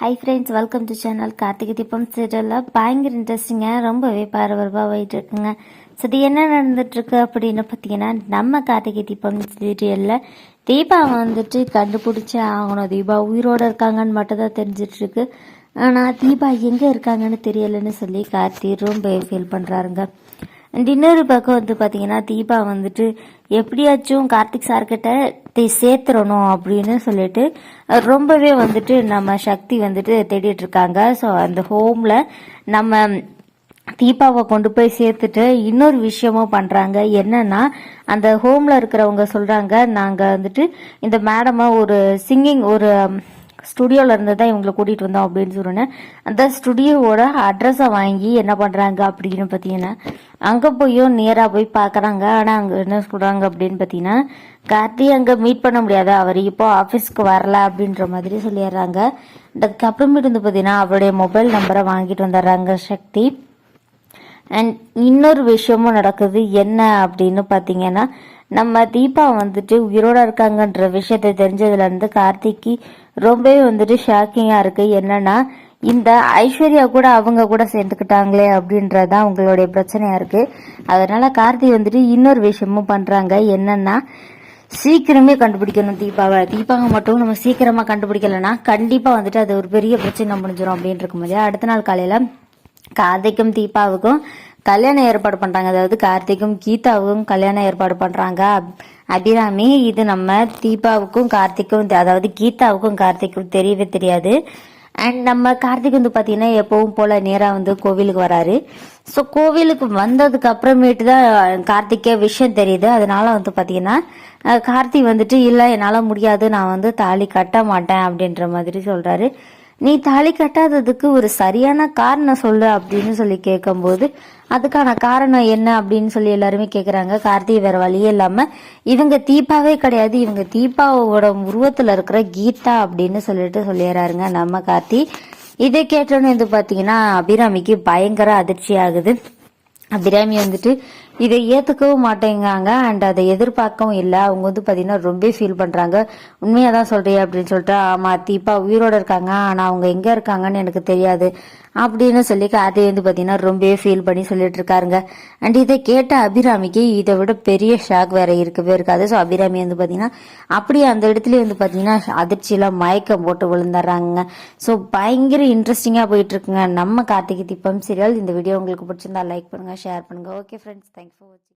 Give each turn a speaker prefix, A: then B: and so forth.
A: Hi friends, welcome to channel. Karthigai Deepam சீரியலில் பயங்கர இன்ட்ரெஸ்டிங்காக ரொம்பவே பரபரப்பாக போயிட்டு இருக்குங்க. ஸோ இது என்ன நடந்துட்டுருக்கு அப்படின்னு பார்த்தீங்கன்னா, நம்ம கார்த்திகை தீபம் சீரியலில் தீபா வந்துட்டு கண்டுபிடிச்சே ஆகணும். தீபா உயிரோடு இருக்காங்கன்னு மட்டும் தான் தெரிஞ்சிட்ருக்கு. ஆனால் தீபா எங்கே இருக்காங்கன்னு தெரியலைன்னு சொல்லி கார்த்தி ரொம்ப ஃபீல் பண்ணுறாருங்க. அண்ட் இன்னொரு பக்கம் வந்து பார்த்தீங்கன்னா, தீபா வந்துட்டு எப்படியாச்சும் கார்த்திக் சார்கிட்ட சேர்த்துடணும் அப்படின்னு சொல்லிட்டு ரொம்பவே வந்துட்டு நம்ம சக்தி வந்துட்டு தேடிட்டு இருக்காங்க. ஸோ அந்த ஹோம்ல நம்ம தீபாவை கொண்டு போய் சேர்த்துட்டு இன்னொரு விஷயமும் பண்றாங்க. என்னன்னா, அந்த ஹோம்ல இருக்கிறவங்க சொல்றாங்க, நாங்க வந்துட்டு இந்த மேடமை ஒரு சிங்கிங் ஒரு ஸ்டுடியோல இருந்து தான் இவங்களை கூட்டிட்டு வந்தோம் அப்படின்னு சொன்னேன். அந்த ஸ்டுடியோவோட அட்ரஸை வாங்கி என்ன பண்றாங்க அப்படின்னு பார்த்தீங்கன்னா, அங்க போயும் நேரா போய் பாக்குறாங்க. ஆனா அங்க என்ன சொல்றாங்க அப்படின்னு பார்த்தீங்கன்னா, கார்த்தி அங்க மீட் பண்ண முடியாது, அவர் இப்போ ஆஃபீஸ்க்கு வரல அப்படின்ற மாதிரி சொல்லிடுறாங்க. அதுக்கப்புறமேட்டு வந்து பார்த்தீங்கன்னா, அவருடைய மொபைல் நம்பரை வாங்கிட்டு வந்துடுறாங்க சக்தி. அண்ட் இன்னொரு விஷயமும் நடக்குது. என்ன அப்படின்னு பார்த்தீங்கன்னா, நம்ம தீபா வந்துட்டு உயிரோட இருக்காங்கன்ற விஷயத்த தெரிஞ்சதுல இருந்து கார்த்திக்கு ரொம்பவே வந்துட்டு ஷாக்கிங்கா இருக்கு. என்னன்னா, இந்த ஐஸ்வர்யா கூட அவங்க கூட சேர்ந்துக்கிட்டாங்களே அப்படின்றதான் உங்களுடைய பிரச்சனையா இருக்கு. அதனால கார்த்தி வந்துட்டு இன்னொரு விஷயமும் பண்றாங்க. என்னன்னா, சீக்கிரமே கண்டுபிடிக்கணும் தீபாவை மட்டும் நம்ம சீக்கிரமா கண்டுபிடிக்கலன்னா கண்டிப்பா வந்துட்டு அது ஒரு பெரிய பிரச்சனை முடிஞ்சிடும் அப்படின்னு இருக்கும் போது அடுத்த நாள் காலையில கார்த்திக்கும் தீபாவுக்கும் கல்யாணம் ஏற்பாடு பண்றாங்க. அதாவது கார்த்திக்கும் கீதாவுக்கும் கல்யாணம் ஏற்பாடு பண்றாங்க அபிராமி. இது நம்ம தீபாவுக்கும் கார்த்திக்கும், அதாவது கீதாவுக்கும் கார்த்திக்கும் தெரியவே தெரியாது. அண்ட் நம்ம கார்த்திக் வந்து பாத்தீங்கன்னா எப்பவும் போல நேரா வந்து கோவிலுக்கு வராரு. ஸோ கோவிலுக்கு வந்ததுக்கு அப்புறமேட்டு தான் கார்த்திக்கே விஷயம் தெரியுது. அதனால வந்து பாத்தீங்கன்னா கார்த்திக் வந்துட்டு இல்ல என்னால முடியாது, நான் வந்து தாலி கட்ட மாட்டேன் அப்படின்ற மாதிரி சொல்றாரு. நீ தாலி கட்டாததுக்கு ஒரு சரியான காரணம் சொல்லு அப்படின்னு சொல்லி கேட்கும்போது, அதுக்கான காரணம் என்ன அப்படின்னு சொல்லி எல்லாருமே கேக்குறாங்க. கார்த்திகை வேற வழியே இல்லாம இவங்க தீபாவே கிடையாது, இவங்க தீபாவோட உருவத்துல இருக்கிற கீதா அப்படின்னு சொல்லிட்டு சொல்லிடுறாருங்க நம்ம கார்த்தி. இதை கேட்டோன்னு வந்து பாத்தீங்கன்னா அபிராமிக்கு பயங்கர அதிர்ச்சி ஆகுது. அபிராமி வந்துட்டு இதை ஏத்துக்கவும் மாட்டேங்காங்க அண்ட் அதை எதிர்பார்க்கவும் இல்லை. அவங்க வந்து பாத்தீங்கன்னா ரொம்ப ஃபீல் பண்றாங்க. உண்மையாதான் சொல்றேன் அப்படின்னு சொல்லிட்டு, ஆமா தீபா உயிரோட இருக்காங்க, ஆனா அவங்க எங்க இருக்காங்கன்னு எனக்கு தெரியாது அப்படின்னு சொல்லி கார்த்தி வந்து பாத்தீங்கன்னா ரொம்பவே ஃபீல் பண்ணி சொல்லிட்டு இருக்காருங்க. அண்ட் இதை கேட்ட அபிராமிக்கு இதை விட பெரிய ஷாக் வேற இருக்கவே இருக்காது. ஸோ அபிராமி வந்து பாத்தீங்கன்னா அப்படியே அந்த இடத்துல வந்து பாத்தீங்கன்னா அதிர்ச்சியில மயக்கம் போட்டு விழுந்துடுறாங்க. ஸோ பயங்கர இன்ட்ரெஸ்டிங்கா போயிட்டு இருக்குங்க நம்ம கார்த்திகை தீபம் சீரியல். இந்த வீடியோ உங்களுக்கு பிடிச்சிருந்தா லைக் பண்ணுங்க, ஷேர் பண்ணுங்க. ஓகே ஃப்ரெண்ட்ஸ், தேங்க்ஸ் ஃபார் வாட்சிங்.